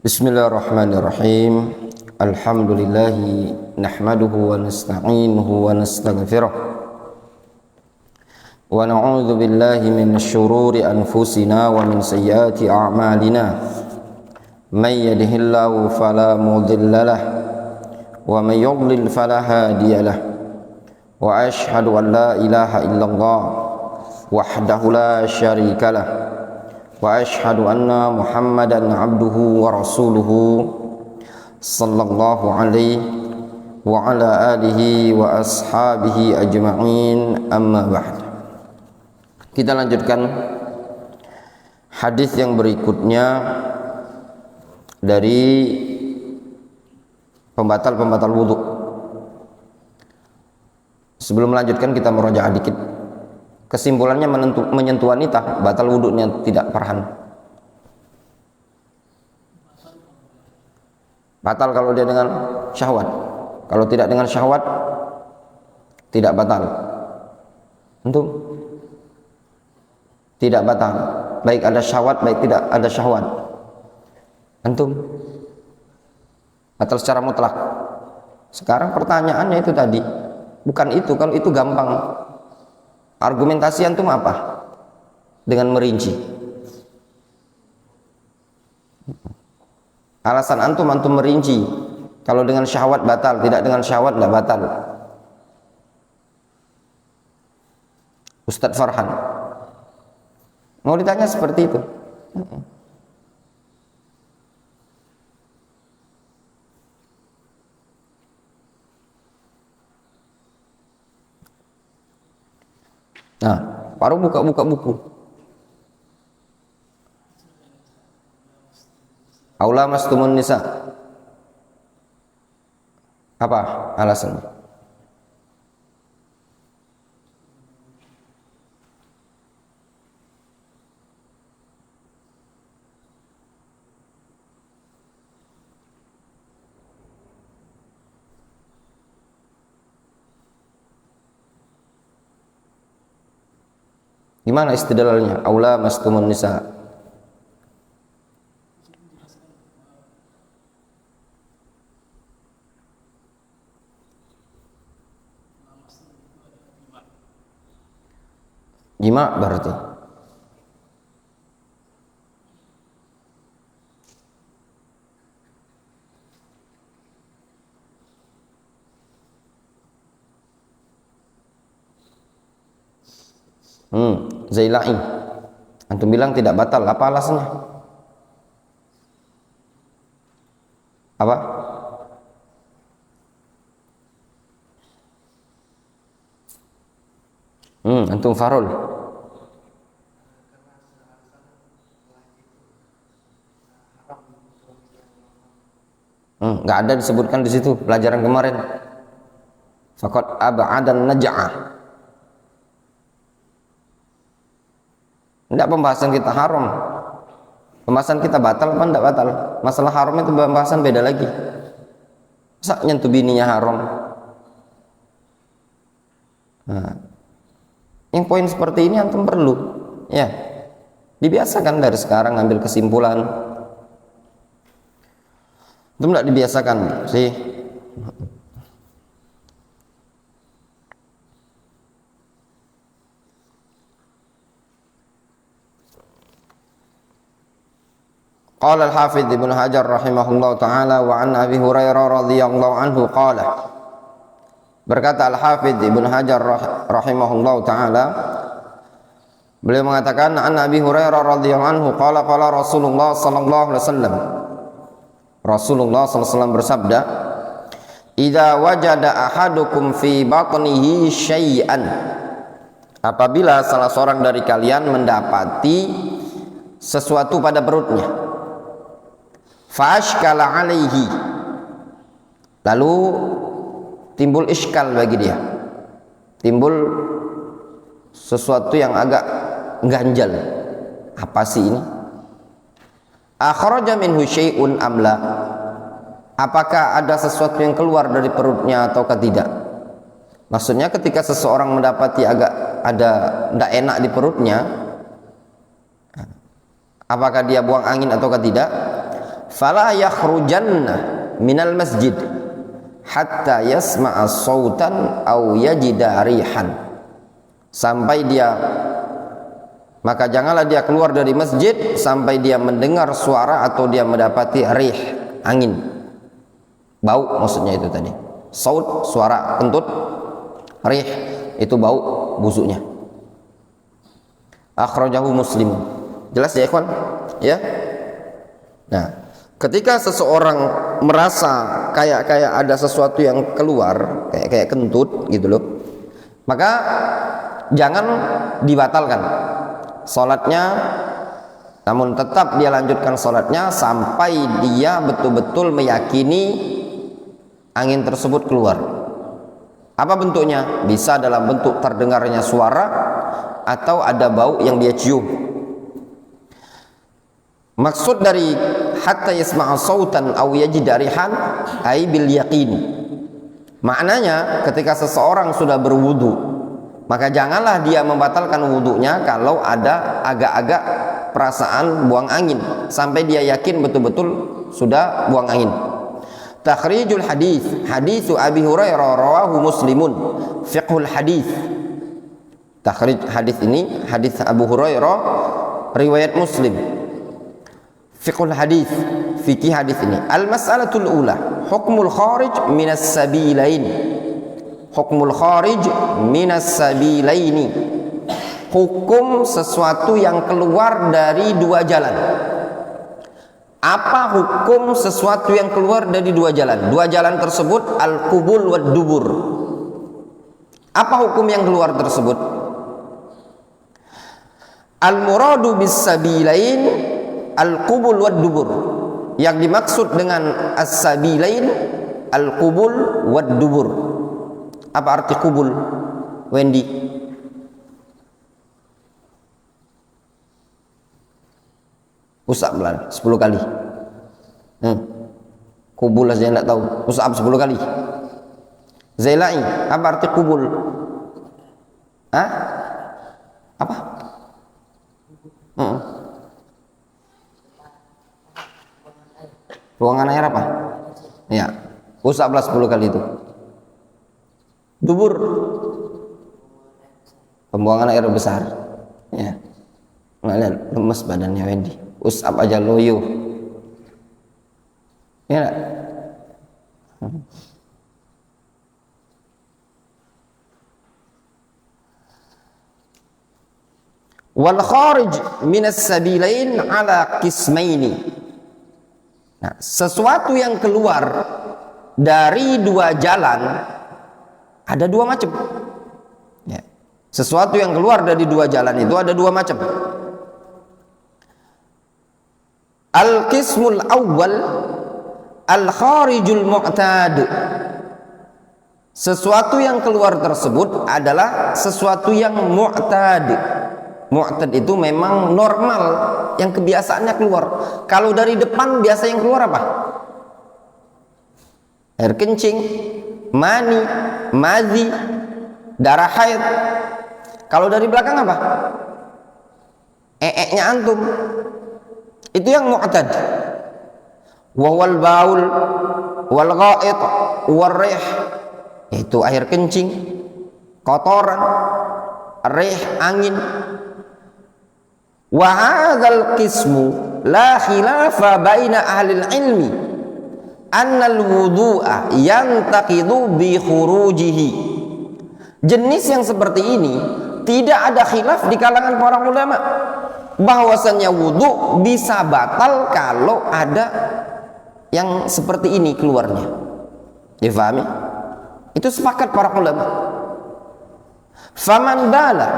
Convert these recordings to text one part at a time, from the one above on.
Bismillahirrahmanirrahim. Alhamdulillahi nahmaduhu wa nasta'inuhu wa nastaghfiruh wa na'udzu billahi min syururi anfusina wa min sayyiati a'malina. May yahdihillahu fala mudilla lahu wa may yudlil fala hadiya lahu. Wa asyhadu an la ilaha illallah wahdahu la syarika lahu wa asyhadu anna Muhammadan abduhu wa rasuluhu sallallahu alaihi wa ala alihi wa ashabihi ajma'in, amma ba'd. Kita lanjutkan hadis yang berikutnya dari pembatal wudhu. Sebelum melanjutkan kita merajaah dikit. Kesimpulannya menyentuh wanita batal wudhunya tidak farhan. Batal kalau dia dengan syahwat. Kalau tidak dengan syahwat tidak batal. Untuk tidak batal. Baik ada syahwat, baik tidak ada syahwat. Antum batal secara mutlak. Sekarang pertanyaannya itu tadi, bukan itu. Kalau itu gampang. Argumentasi antum apa? Dengan merinci. Alasan antum merinci. Kalau dengan syahwat batal, tidak dengan syahwat tidak batal. Ustadz Farhan mau ditanya seperti itu. Nah, baru buka buku. Aula mastumun nisa. Apa alasannya? Gimana istidlalnya? Aula mastumun nisa. Jima berarti. Zailai, antum bilang tidak batal, apa alasannya? Apa? Antum Farul. Nggak ada disebutkan di situ pelajaran kemarin. Faqad ab'adan naj'ah. Tidak, pembahasan kita haram. Pembahasan kita batal apa tidak batal? Masalah haram itu pembahasan beda lagi. Masa nyentuh bininya haram? Nah, yang poin seperti ini antum perlu, ya, dibiasakan dari sekarang ngambil kesimpulan. Antum tidak dibiasakan sih. Qala al-Hafidz Ibnu Hajar rahimahullah ta'ala wa an Abi Hurairah radhiyallahu anhu qala. Berkata al-Hafidz Ibnu Hajar rahimahullah ta'ala, beliau mengatakan an Abi Hurairah radhiyallahu anhu qala qala Rasulullah sallallahu alaihi wasallam. Rasulullah sallallahu alaihi wasallam bersabda, "Idza wajada ahadukum fi batnihi syai'an." Apabila salah seorang dari kalian mendapati sesuatu pada perutnya, fa'ashkala alaihi, lalu timbul iskal bagi dia, timbul sesuatu yang agak ganjal, apa sih ini? Akhraja minhu syai'un amla, apakah ada sesuatu yang keluar dari perutnya ataukah tidak? Maksudnya ketika seseorang mendapati agak ada tidak enak di perutnya, apakah dia buang angin ataukah tidak? fala yakhrujanna minal masjid hatta yasma'a sautan aw yajida rihan, sampai dia, maka janganlah dia keluar dari masjid sampai dia mendengar suara atau dia mendapati rih, angin, bau maksudnya itu tadi. Saut suara kentut, rih itu bau busuknya. Akhrajahu Muslim. Jelas ya ikhwan? Ya. Nah, ketika seseorang merasa kayak ada sesuatu yang keluar, kayak kentut gitu loh, maka jangan dibatalkan salatnya, namun tetap dia lanjutkan salatnya sampai dia betul-betul meyakini angin tersebut keluar. Apa bentuknya? Bisa dalam bentuk terdengarnya suara atau ada bau yang dia cium. Maksud dari hatta yasma'a sautan aw yajida rihan ay bil yaqin. Maknanya ketika seseorang sudah berwudu, maka janganlah dia membatalkan wudunya kalau ada agak-agak perasaan buang angin sampai dia yakin betul-betul sudah buang angin. Takhrijul hadis, hadisu Abi Hurairah rawahu Muslimun, fiqhul hadis. Takhrij hadis ini hadis Abu Hurairah riwayat Muslim. Fiqhul hadis, fikih hadis ini. Al-mas'alatul ula, hukmul kharij minas sabilain. Hukmul kharij minas sabilaini. Hukum sesuatu yang keluar dari dua jalan. Apa hukum sesuatu yang keluar dari dua jalan? Dua jalan tersebut al-qubul wad dubur. Apa hukum yang keluar tersebut? Al-muradu bis sabilain al-qubul wad dubur. Yang dimaksud dengan as-sabilain al-qubul wad dubur. Apa arti qubul, Wendy? Usap belan 10 kali. Qubul aja enggak tahu. Usap 10 kali. Zailai, apa arti qubul? Hah? Apa? Ruangan air apa? Ya, usaplah 10 kali itu. Dubur, pembuangan air besar. Ya, ngeliat lemes badannya Wendy. Usap aja loyo. Ya. Wal kharij minas sabilain ala qismaini. Nah, sesuatu yang keluar dari dua jalan ada dua macam. Ya. Sesuatu yang keluar dari dua jalan itu ada dua macam. Al-qismul awwal al-kharijul mu'tad. Sesuatu yang keluar tersebut adalah sesuatu yang mu'tad. Mu'tad itu memang normal, yang kebiasaannya keluar. Kalau dari depan biasa yang keluar apa? Air kencing, mani, mazi, darah haid. Kalau dari belakang apa? Eeknya antum. Itu yang mu'tad. Wa wal baul wal ghaid wal rih, itu air kencing, kotoran, rih, angin. Wa hadzal qismu la khilafa baina ahli ilmi anna al-wudu'a yantaqidu bi khurujihi. Jenis yang seperti ini tidak ada khilaf di kalangan para ulama bahwasannya wudu bisa batal kalau ada yang seperti ini keluarnya. Difahami? Itu sepakat para ulama. Faman bala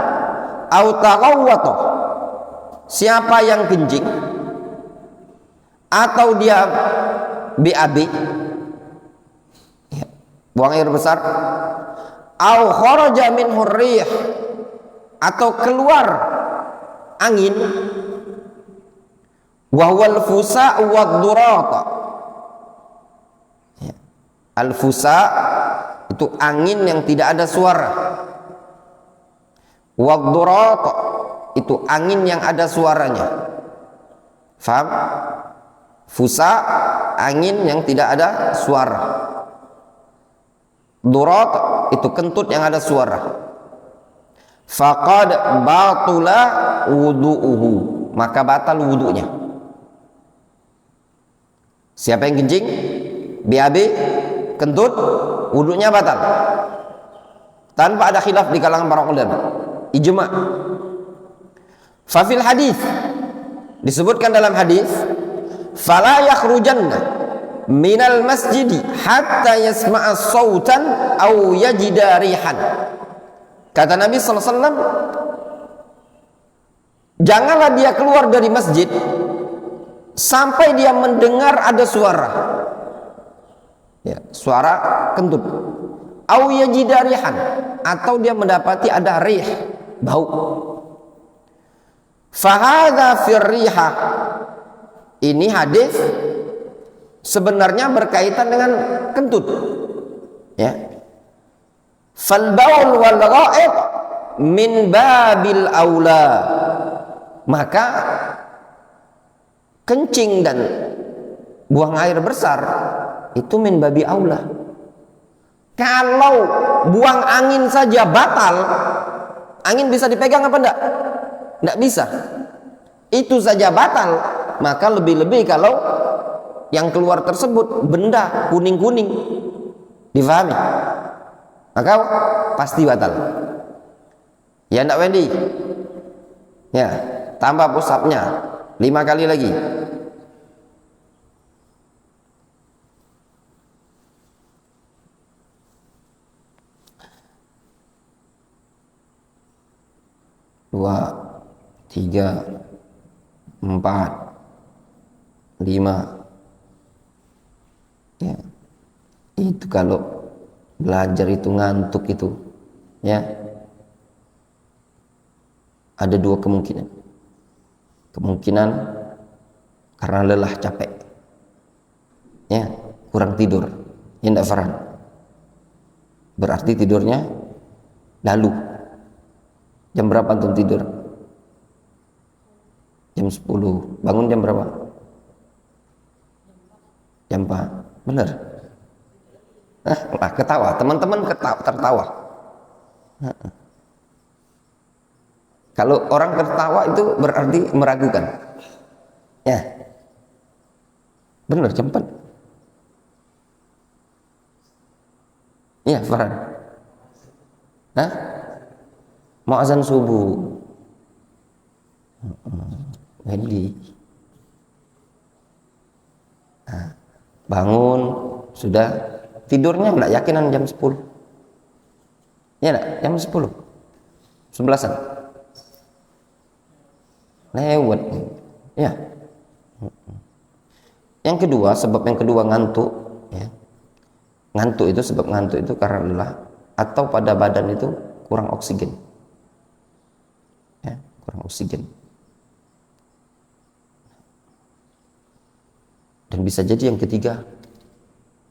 au taghawwata, siapa yang kencing atau dia BAB, ya, buang air besar, au kharaja minhu rih, atau keluar angin, wa huwal fusa wad durata. Ya. Al fusa itu angin yang tidak ada suara. Wad durata itu angin yang ada suaranya. Faham? Fusa, angin yang tidak ada suara. Durat, itu kentut yang ada suara. Faqad batula wudu'uhu, maka batal wudu'nya. Siapa yang kencing, BAB, kentut, wudu'nya batal. Tanpa ada khilaf di kalangan para ulama, ijma'. Fafil hadis, disebutkan dalam hadis, fala yakhrujanna minal masjidi hatta yasma'a sautan aw yajida rihan. Kata Nabi SAW, janganlah dia keluar dari masjid sampai dia mendengar ada suara, ya, suara kentut, aw yajida rihan, atau dia mendapati ada rih, bau. Fahadha firriha, ini hadis sebenarnya berkaitan dengan kentut, ya. Fal baul wal ghaib min babil aula, maka kencing dan buang air besar itu min babi aula. Kalau buang angin saja batal, angin bisa dipegang apa enggak? Enggak bisa. Itu saja batal, maka lebih-lebih kalau yang keluar tersebut benda kuning-kuning, difahami? Maka pasti batal. Ya enggak Wendy? Ya, tambah push-up-nya 5 kali lagi. Dua, 3, 4, 5. Ya. Itu kalau belajar itu ngantuk itu, ya, ada 2 kemungkinan. Kemungkinan karena lelah, capek, ya, kurang tidur, ya, tidak farhan, berarti tidurnya lalu. Jam berapa antum tidur? Jam 10. Bangun jam berapa? Jam 4. Benar? Ketawa, teman-teman tertawa. Kalau orang tertawa itu berarti meragukan. Ya. Benar, jam 4. Iya, Farhan. Hah? Mau azan subuh. Jadi bangun sudah, tidurnya enggak yakinan jam 10. Ya enggak? Jam 10. 11-an. Lewat. Ya. Yang kedua, sebab yang kedua ngantuk, ya. Ngantuk itu, sebab ngantuk itu karena lelah atau pada badan itu kurang oksigen. Ya, kurang oksigen. Dan bisa jadi yang ketiga,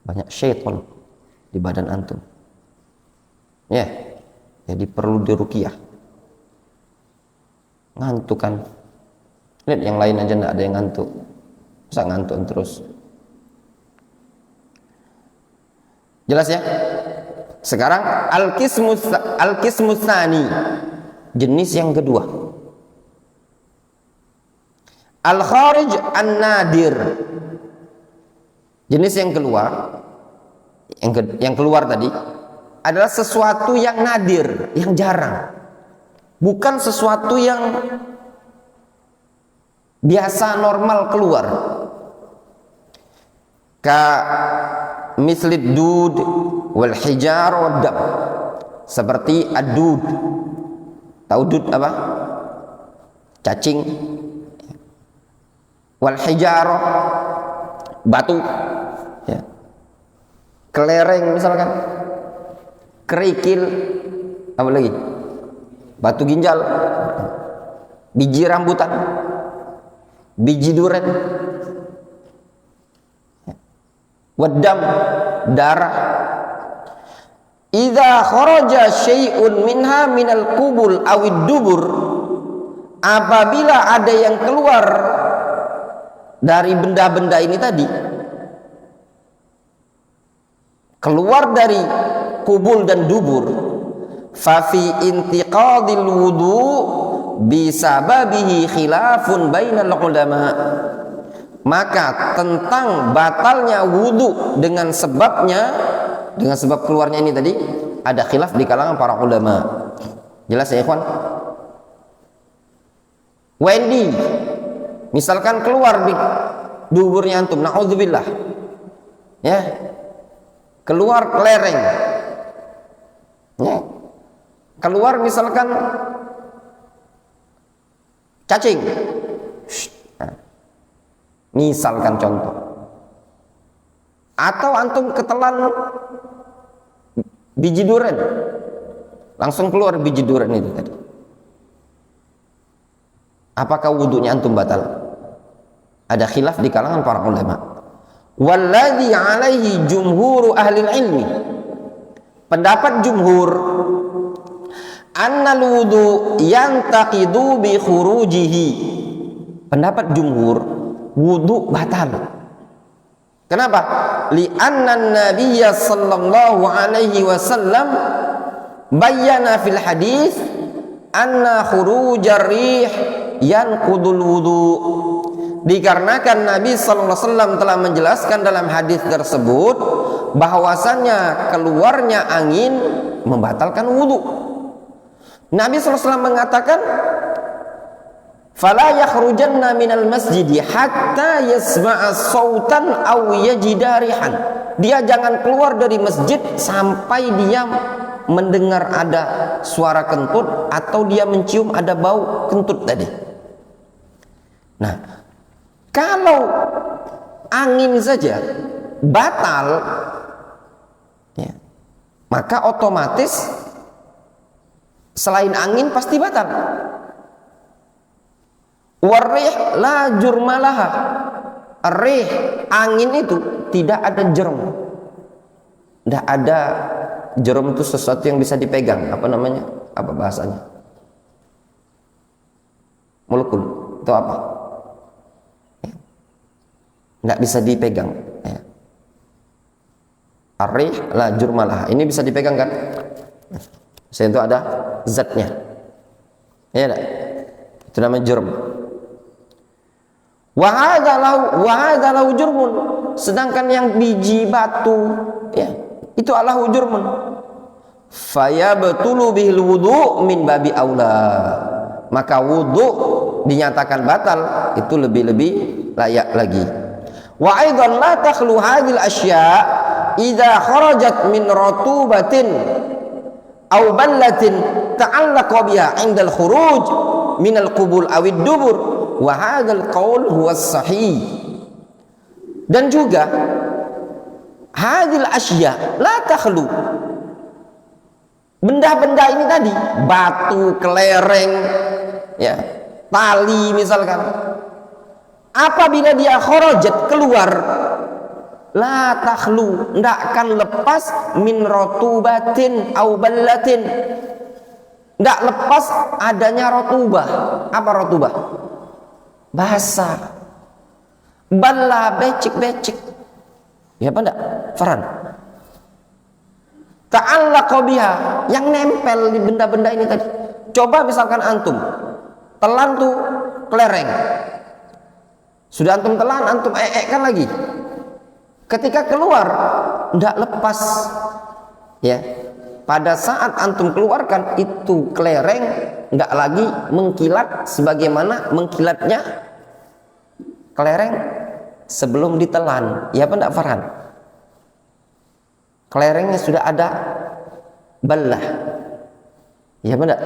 banyak syaitan di badan antum. Ya, jadi perlu diruqyah. Ngantuk kan? Lihat yang lain aja enggak ada yang ngantuk. Masa ngantuk terus? Jelas ya? Sekarang al-qismus tsani, jenis yang kedua. Al-kharij an-nadir. Jenis yang keluar, yang keluar tadi adalah sesuatu yang nadir, yang jarang. Bukan sesuatu yang biasa normal keluar. Ka mislid dud wal hijar wad dam. Seperti ad-dud. Tahu dud apa? Cacing. Wal hijar, batu. Ya. Kelereng misalkan. Kerikil, apa lagi? Batu ginjal, biji rambutan, biji duren, wadam, darah. Idza kharaja syai'un minha minal qubul awid dubur, apabila ada yang keluar dari benda-benda ini tadi, keluar dari kubul dan dubur, fa fi intiqadil wudu bisababihi khilafun bainal ulama, maka tentang batalnya wudu dengan sebabnya, dengan sebab keluarnya ini tadi, ada khilaf di kalangan para ulama. Jelas ya ikhwan? Wendy misalkan keluar di duburnya antum, naudzubillah, ya, keluar kelereng, ya, keluar misalkan cacing, misalkan contoh, atau antum ketelan biji durian, langsung keluar biji durian itu tadi, apakah wudunya antum batal? Ada khilaf di kalangan para ulama. Walladzi alaihi jumhuru ahli ilmi, pendapat jumhur, annal wudu yantaqidu bi khurujihi, pendapat jumhur, wudu batal. Kenapa? Li'anna an-nabiyya sallallahu alaihi wasallam bayyana fil hadis anna khurujar rih yanqudul wudu, dikarenakan Nabi sallallahu alaihi wasallam telah menjelaskan dalam hadis tersebut bahwasannya keluarnya angin membatalkan wudu. Nabi sallallahu alaihi wasallam mengatakan, fala yakhrujanna minal masjidi hatta yasma'a sautan aw yajida rihan, dia jangan keluar dari masjid sampai dia mendengar ada suara kentut atau dia mencium ada bau kentut tadi. Nah, kalau angin saja batal, ya, maka otomatis selain angin pasti batal. Warih la jurmalaha, rih, angin itu tidak ada jerem, tidak ada jerem. Itu sesuatu yang bisa dipegang, apa namanya, apa bahasanya, mulukul itu apa, tidak bisa dipegang, ya. Arih la jurmalah, ini bisa dipegang kan? Saya itu ada zatnya, ya, itu namanya jurm. Wahada lahu jurmun, sedangkan yang biji batu, ya, itu lahu jurmun. Fayabtulu bihil wudu min babi aula, maka wudu dinyatakan batal, itu lebih-lebih layak lagi. Wa aidan la takhlu hadhil asya idza kharajat min ratubatin aw ballatin ta'allaqa biha 'inda al-khuruj min al-qubul aw ad-dubur, wa hadzal qaul huwa sahih. Dan juga hadhil asya la takhlu, benda-benda ini tadi, batu, kelereng, ya, tali misalkan, apabila dia kharajat keluar, la takhlu, tidak akan lepas min rotubatin au ballatin, tidak lepas adanya rotubah. Apa rotubah? Basah. Balla, becek-becek, ya apa enggak? Farhan, ta'allaqa biha, yang nempel di benda-benda ini tadi. Coba misalkan antum telan tuh kelereng, sudah antum telan, antum kan lagi, ketika keluar tidak lepas, ya, pada saat antum keluarkan itu kelereng tidak lagi mengkilat sebagaimana mengkilatnya kelereng sebelum ditelan, ya apa enggak Farhan? Kelerengnya sudah ada ballah, ya apa enggak?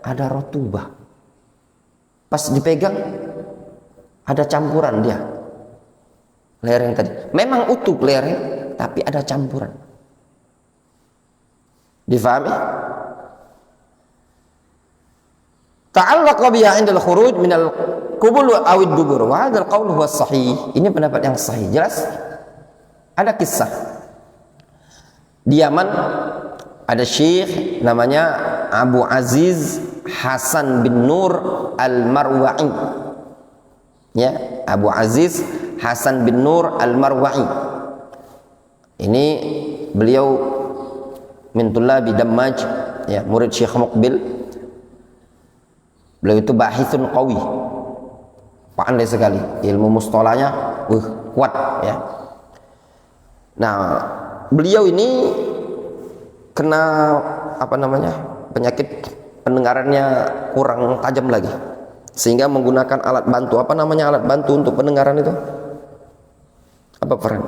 Ada rotubah, pas dipegang ada campuran dia. Kelereng tadi memang utuh kelereng, tapi ada campuran. Difahami? Ta'allaqa biha 'inda al-khuruj min al-qubul aw ad-dubur, wa hadzal qaul huwa sahih. Ini pendapat yang sahih. Jelas? Ada kisah di Yaman, ada syekh namanya Abu Aziz Hasan bin Nur Al-Marwa'i. Ya, Abu Aziz Hasan bin Nur Al-Marwa'i. Ini beliau min tullabi Dammaj, ya, murid Syekh Muqbil. Beliau itu bahithun qawi, pandai sekali, ilmu mustalahnya kuat, ya. Nah, beliau ini kena penyakit pendengarannya kurang tajam lagi, sehingga menggunakan alat bantu. Apa namanya alat bantu untuk pendengaran itu? Apa, Farhan?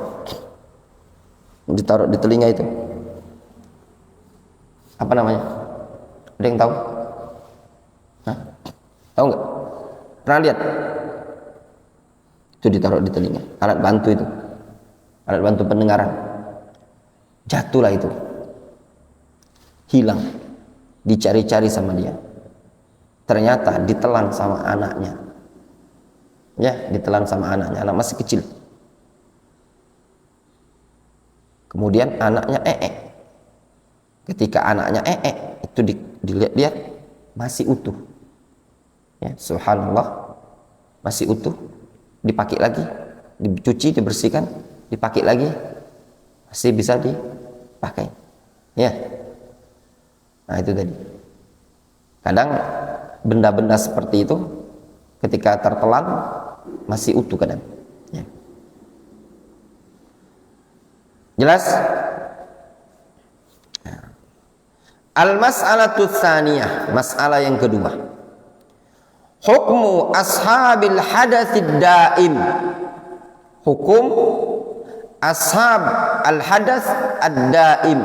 Ditaruh di telinga itu apa namanya? Ada yang tahu? Hah? Tahu nggak? Pernah lihat? Itu ditaruh di telinga, alat bantu itu, alat bantu pendengaran. Jatuhlah itu, hilang, dicari-cari sama dia, ternyata ditelan sama anaknya, ya, ditelan sama anaknya, anak masih kecil. Kemudian anaknya ketika anaknya itu dilihat-lihat masih utuh, ya, subhanallah, masih utuh, dipakai lagi, dicuci, dibersihkan, dipakai lagi, masih bisa dipakai, ya. Nah, itu tadi, kadang benda-benda seperti itu ketika tertelan masih utuh kadang, ya. Jelas? Al-mas'alatu tsaniyah, masalah yang kedua. Hukmu ashabil hadatsid daim. Hukum ashab al-hadats ad-daim.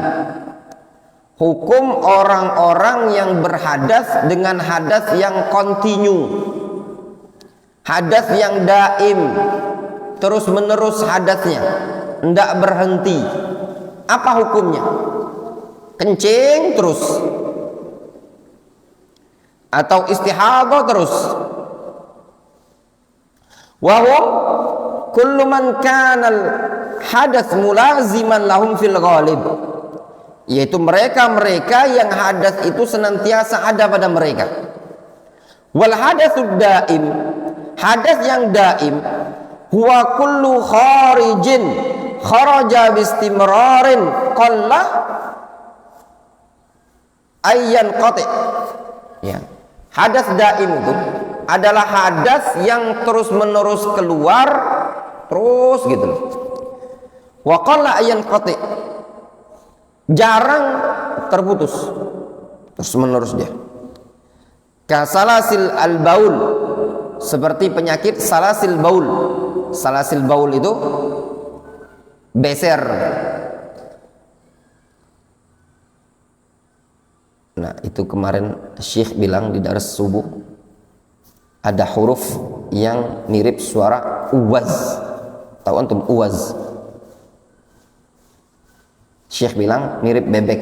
Hukum orang-orang yang berhadas dengan hadas yang kontinu, hadas yang daim, terus menerus hadasnya, tidak berhenti. Apa hukumnya? Kencing terus atau istihadah terus? Wa huwa kullu man kana al-hadath mulaziman lahum fil ghalib, yaitu mereka-mereka yang hadas itu senantiasa ada pada mereka. Wal hadatsud daim, hadas yang daim, huwa kullu kharijin kharaja bistimrarin qalla ayyan qati. Ya, hadas daim itu adalah hadas yang terus-menerus keluar terus gitu loh. Wa qalla ayyan qati, jarang terputus, terus-menerus dia. Kasalasil al-baul, seperti penyakit salasil baul. Salasil baul itu beser. Nah, itu kemarin Syekh bilang di dars subuh ada huruf yang mirip suara uwaz. Tahu antum uwaz? Syekh bilang mirip bebek.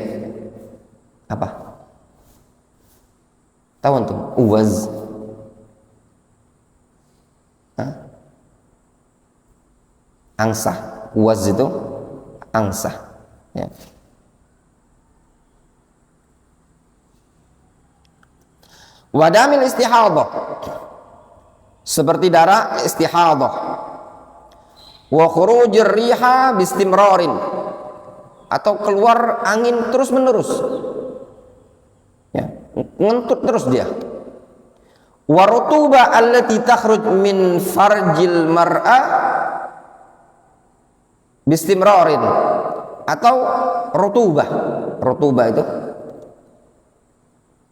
Apa? Tahu antum uwaz? Hah? Angsa. Uwaz itu angsa, ya. Wadamil istihadah, seperti darah istihadah. Wa khurujir riha bistimrarin, atau keluar angin terus menerus, ya, ngentut terus dia. Wa rutuba allati takhruj min farjil mar'a bistimrarin, atau rutubah. Rutubah itu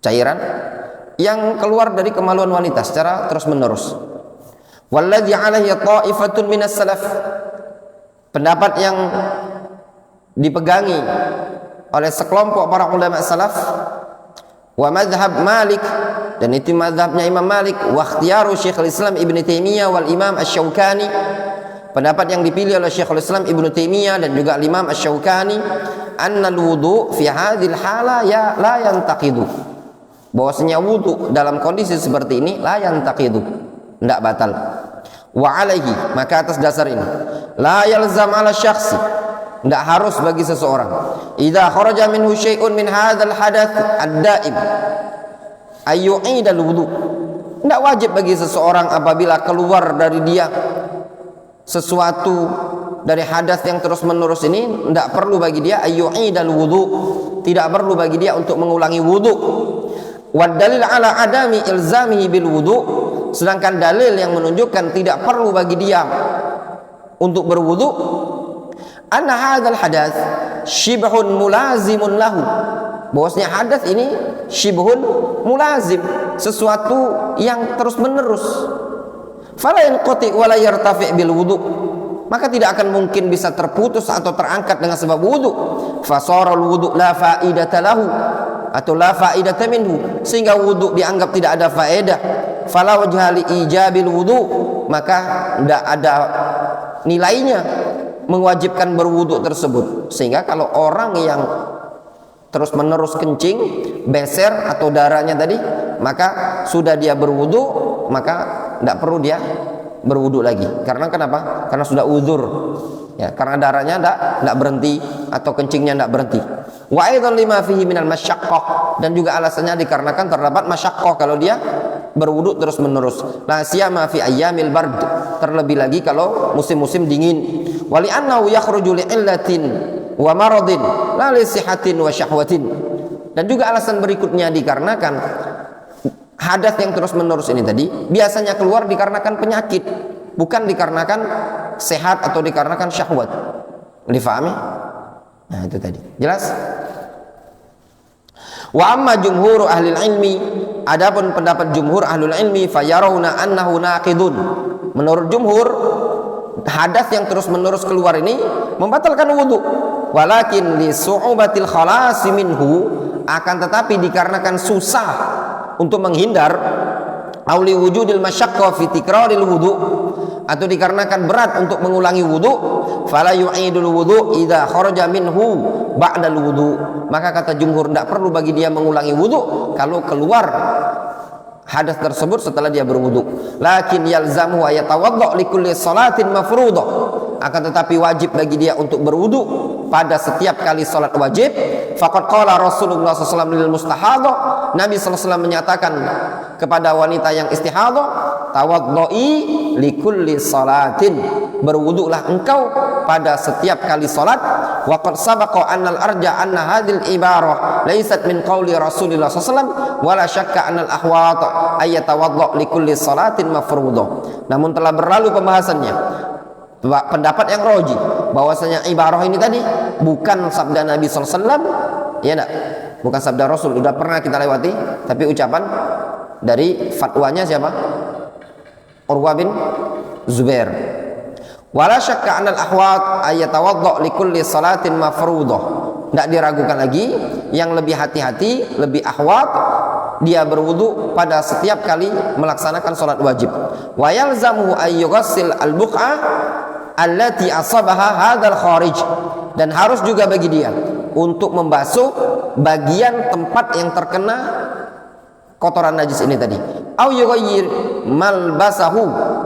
cairan yang keluar dari kemaluan wanita secara terus menerus. Walladzi alaihi ta'ifatun minas salaf, pendapat yang dipegangi oleh sekelompok para ulama salaf, wa madhhab Malik, dan itu madhabnya Imam Malik, wa ikhtiyaru Syekhul Islam Ibnu Taimiyah wal Imam Asy-Syaukani, pendapat yang dipilih oleh Syekhul Islam Ibnu Taimiyah dan juga Imam Asy-Syaukani, annal wudu fi hadhil hala ya la yantaqidu, bahwasanya wudu dalam kondisi seperti ini la yantaqidu, tidak batal. Wa alaihi, maka atas dasar ini la yalzam ala syakhsi, tidak harus bagi seseorang, idza kharaja minhu syai'un min hadzal hadath ad-daim ayyu'idal wudu, Tidak wajib bagi seseorang apabila keluar dari dia sesuatu dari hadas yang terus menerus ini, tidak perlu bagi dia ayyu'idal wudu, tidak perlu bagi dia untuk mengulangi wudu. Wad dalil ala adami ilzamihi bil wudu, sedangkan dalil yang menunjukkan tidak perlu bagi dia untuk berwudu, anna hadzal hadath shibhun mulazimun lahu, bahwasanya hadas ini shibhun mulazim, sesuatu yang terus menerus. Fala yanqati wa la yartafi bil wudu, maka tidak akan mungkin bisa terputus atau terangkat dengan sebab wudu. Fasara al wudu la faidata lahu, atau la faidata minhu, sehingga wudu dianggap tidak ada faedah. Fala wajha li ijabil wudu, maka tidak ada nilainya mewajibkan berwudu tersebut. Sehingga kalau orang yang terus menerus kencing, beser atau darahnya tadi, maka sudah dia berwudu, maka tidak perlu dia berwudu lagi. Karena kenapa? Karena sudah uzur, ya, karena darahnya tidak berhenti atau kencingnya tidak berhenti. Wa aidan lima fihi minal masyaqqah, dan juga alasannya dikarenakan terdapat masyaqqah kalau dia berwudu terus menerus. La siyama fi ayyamil bard, terlebih lagi kalau musim-musim dingin. Wa li annahu yakhruju li illatin wa maradin la li sihatin wa syahwatin, dan juga alasan berikutnya dikarenakan hadas yang terus menerus ini tadi biasanya keluar dikarenakan penyakit, bukan dikarenakan sehat atau dikarenakan syahwat. Difahami? Nah, itu tadi. Jelas? Wa amma jumhur ahli ilmi, adapun pendapat jumhur ahlul ilmi, fayarawna annahu naqidun. Menurut jumhur, hadas yang terus menerus keluar ini membatalkan wudu. Walakin li su'ubatil khalasi minhu, akan tetapi dikarenakan susah untuk menghindar, auli wujudil masyaqqa fi tikraril wudu, atau dikarenakan berat untuk mengulangi wudu, fala yu'idul wudu idza kharaja minhu ba'dal wudu, maka kata jumhur tidak perlu bagi dia mengulangi wudu kalau keluar hadas tersebut setelah dia berwudu. Lakin yalzamu wa yatawadda likulli salatin mafruḍah, akan tetapi wajib bagi dia untuk berwudu pada setiap kali salat wajib. Faqad qala Rasulullah SAW lil mustahadah, Nabi SAW menyatakan kepada wanita yang istihadah, tawaddai likulli salatin, berwudulah engkau pada setiap kali salat. Wa qad sabaqa annal arja anna hadhil ibarah laysat min qauli Rasulullah SAW wala syakka annal ahwat ay yatawadda likulli salatin mafruḍah. Namun telah berlalu pembahasannya, pendapat yang roji bahwasanya ibarah ini tadi bukan sabda Nabi SAW, ya enggak, bukan sabda Rasul, sudah pernah kita lewati, tapi ucapan dari fatwanya siapa? Urwah bin Zubair. Wala syakka anal ahwat ayatawadda likulli salatin mafruḍah, tidak diragukan lagi, yang lebih hati-hati, lebih ahwat, dia berwudu pada setiap kali melaksanakan salat wajib. Wa yalzamu ayyughassil al-buq'ah allati asabaha hadzal kharij, dan harus juga bagi dia untuk membasuh bagian tempat yang terkena kotoran najis ini tadi. Au yughayyir malbasahu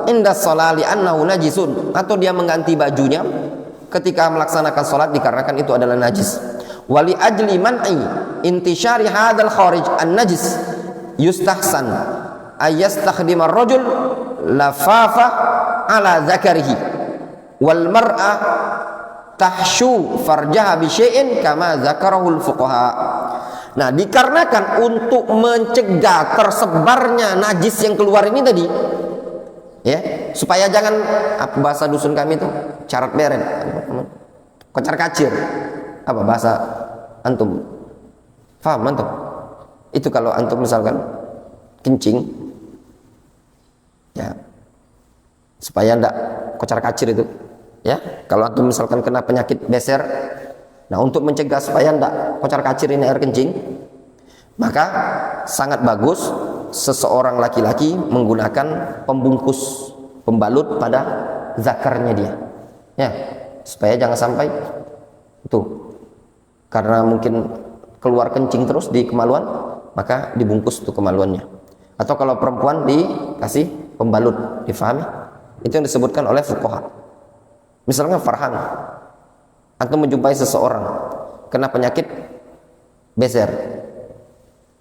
inda sholali annahu najisun, atau dia mengganti bajunya ketika melaksanakan salat dikarenakan itu adalah najis. Wali ajli man'i intishari hadzal kharij an-najis yustahsan ayastakhdima ar-rajul lafafa ala dzakarihi wal mar'ah tahshu farjaha bi syai'in kama dzakarahul fuqaha. Nah, dikarenakan untuk mencegah tersebarnya najis yang keluar ini tadi, ya, supaya jangan, apa bahasa dusun kami itu, carat beren, kocar kacir, apa bahasa antum? Faham antum? Itu kalau antum misalkan kencing, ya, supaya ndak kocar kacir itu, ya, kalau antum misalkan kena penyakit beser, nah untuk mencegah supaya ndak kocar kacir ini air kencing, maka sangat bagus seseorang laki-laki menggunakan pembungkus, pembalut pada zakarnya dia, ya, supaya jangan sampai itu, karena mungkin keluar kencing terus di kemaluan, maka dibungkus tuh kemaluannya. Atau kalau perempuan dikasih pembalut, difahami? Itu yang disebutkan oleh fuqaha. Misalnya Farhan, antum menjumpai seseorang kena penyakit beser,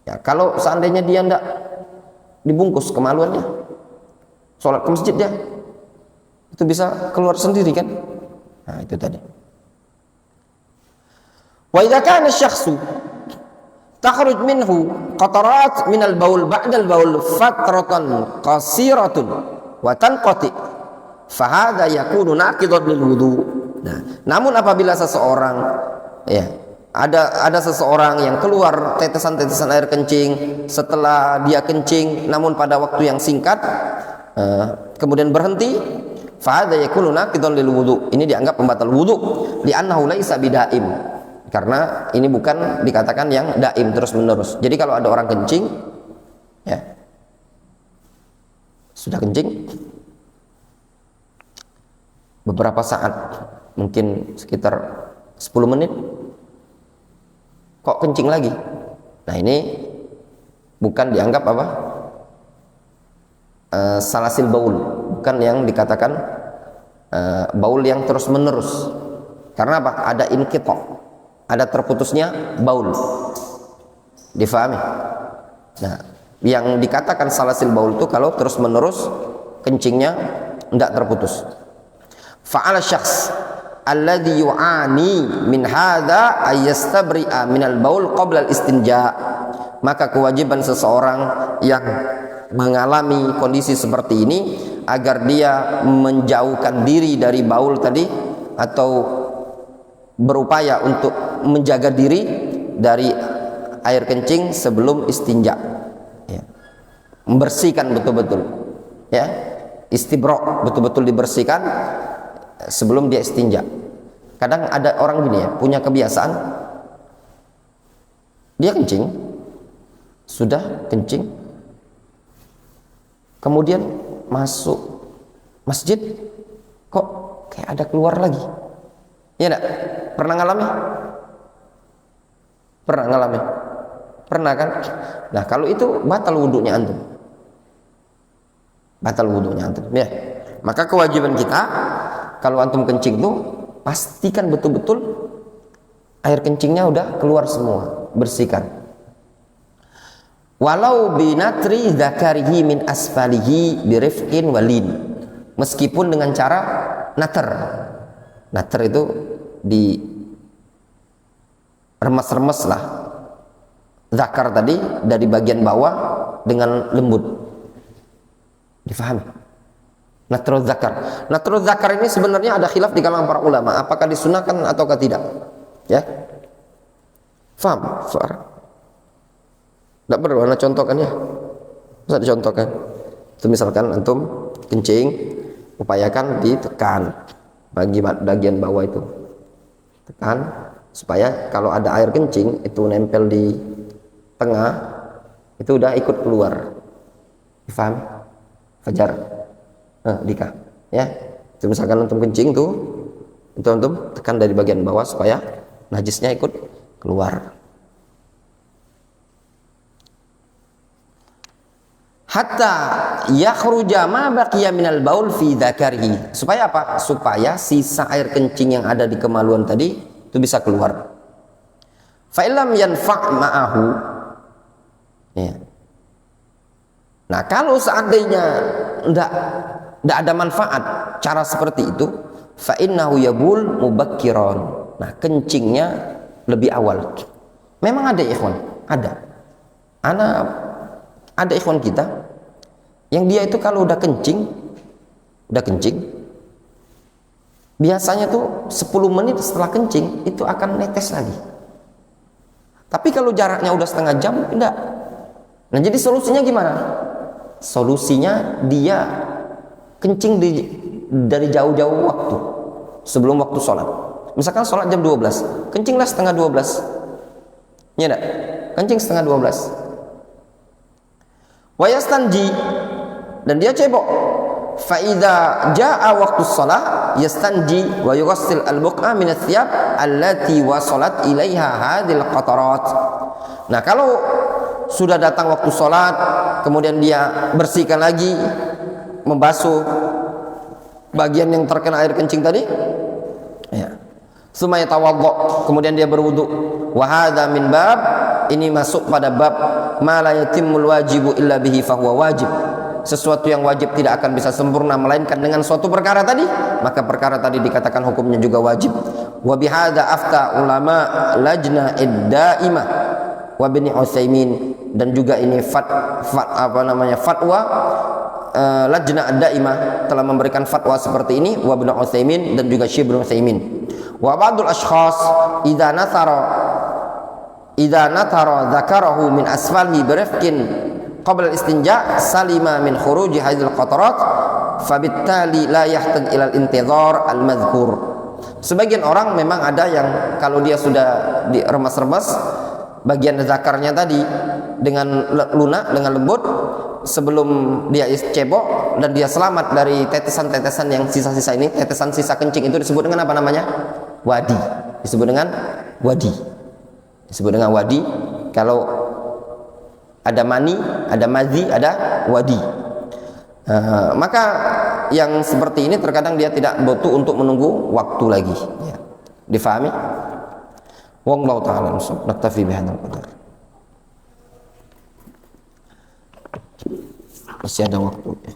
ya, kalau seandainya dia dibungkus kemaluannya. Sholat ke masjid dia, itu bisa keluar sendiri kan? Nah itu tadi. Wa idza kana asy-syakhsu takhruj minhu qatarat min al-baul ba'da al-baul fatratan qasiratun wa tanqati fa hadha yakunu naqidan lil wudu. Nah, namun apabila seseorang ya ada seseorang yang keluar tetesan-tetesan air kencing setelah dia kencing namun pada waktu yang singkat kemudian berhenti, fa hadza yakunu naqidan lil wudu. Ini dianggap pembatal wudu li'annahu laisa bidaim. Karena ini bukan dikatakan yang daim terus menerus. Jadi kalau ada orang kencing ya sudah kencing beberapa saat, mungkin sekitar 10 menit kok kencing lagi. Nah ini bukan dianggap apa? Salasil baul, bukan yang dikatakan baul yang terus menerus. Karena apa? Ada inqita', ada terputusnya baul. Difahami? Nah, yang dikatakan salasil baul itu kalau terus menerus kencingnya tidak terputus. Fa'ala syakhs alladhi yu'ani min hadha ayyastabri'a minal baul qabla al-istinja. Maka kewajiban seseorang yang mengalami kondisi seperti ini agar dia menjauhkan diri dari baul tadi, atau berupaya untuk menjaga diri dari air kencing sebelum istinja ya. Membersihkan betul-betul ya, istibra', betul-betul dibersihkan sebelum dia istinja. Kadang ada orang gini ya, punya kebiasaan dia kencing, sudah kencing kemudian masuk masjid kok kayak ada keluar lagi. Ya enggak? Pernah ngalami? Pernah ngalami? Pernah kan? Nah kalau itu batal wudunya antum. Batal wudunya antum ya. Maka kewajiban kita kalau antum kencing tuh pastikan betul-betul air kencingnya udah keluar semua, bersihkan. Walau binatri zakarihi min asfalihi birifqin walin, meskipun dengan cara nater. Nater itu di remes-remes lah zakar tadi dari bagian bawah dengan lembut. Difahami? Natrul zakar. Natrul zakar ini sebenarnya ada khilaf di kalangan para ulama, apakah disunahkan ataukah tidak. Ya. Faham? Tidak perlu anda contohkan ya. Bisa dicontohkan. Itu misalkan antum kencing, upayakan ditekan bagian bawah itu. Tekan supaya kalau ada air kencing itu nempel di tengah, itu udah ikut keluar. Difahami? Fajar. Dika ya, itu misalkan antum kencing tuh, itu antum tekan dari bagian bawah supaya najisnya ikut keluar. Hatta yakhruja ma baqiya minal baul fi dzakarihi. Supaya apa? Supaya sisa air kencing yang ada di kemaluan tadi itu bisa keluar. Fa illam yanfa' ma'ahu. Ya. Nah, kalau seandainya enggak ada manfaat cara seperti itu, fa innahu yabul mubakkiran. Nah, kencingnya lebih awal. Memang ada ikhwan, ada. Ada ikhwan kita yang dia itu kalau udah kencing biasanya tuh 10 menit setelah kencing itu akan netes lagi. Tapi kalau jaraknya udah setengah jam enggak. Nah, jadi solusinya gimana? Solusinya dia kencing dari jauh-jauh waktu sebelum waktu sholat. Misalkan sholat jam 12, kencinglah setengah 12. Ya enggak? Kencing setengah 12. Wa yastanji, dan dia cebok. Fa idza jaa waktu shalah yastanji wa yughassil al-buqa min ath-thiyab allati wasalat ilaiha hadhil qatarat. Nah, kalau sudah datang waktu sholat, kemudian dia bersihkan lagi, membasuh bagian yang terkena air kencing tadi ya. Summa yatawaddo, kemudian dia berwudu. Wa hadza min bab ini masuk pada bab ma la yatimmul wajibu illa bihi fahuwa wajib. Sesuatu yang wajib tidak akan bisa sempurna melainkan dengan suatu perkara tadi, maka perkara tadi dikatakan hukumnya juga wajib. Wa bihadza afta ulama lajna ad-daimah wa Ibnu Utsaimin, dan juga ini fatwa lajna ad-daimah telah memberikan fatwa seperti ini, wa Ibnu Utsaimin dan juga Syekh Ibnu Utsaimin. Wa ba'dul ashkhas idza natara dzakarahu min asfalihi birifqin qabla al-istinja salima min khuruji hadzal qatarat fabittali la yahtaj ila al-intizar al-madhkur. Sebagian orang memang ada yang kalau dia sudah diremas-remas bagian zakarnya tadi dengan lunak, dengan lembut, sebelum dia cebok dan dia selamat dari tetesan-tetesan yang sisa-sisa ini, tetesan sisa kencing itu disebut dengan apa namanya? Wadi. Disebut dengan wadi. Disebut dengan wadi. Kalau ada mani, ada madhi, ada wadi. Maka yang seperti ini terkadang dia tidak butuh untuk menunggu waktu lagi. Ya. Difahami? Wallahu ta'ala naktafi bihadzal qadar. Masih ada waktu ya.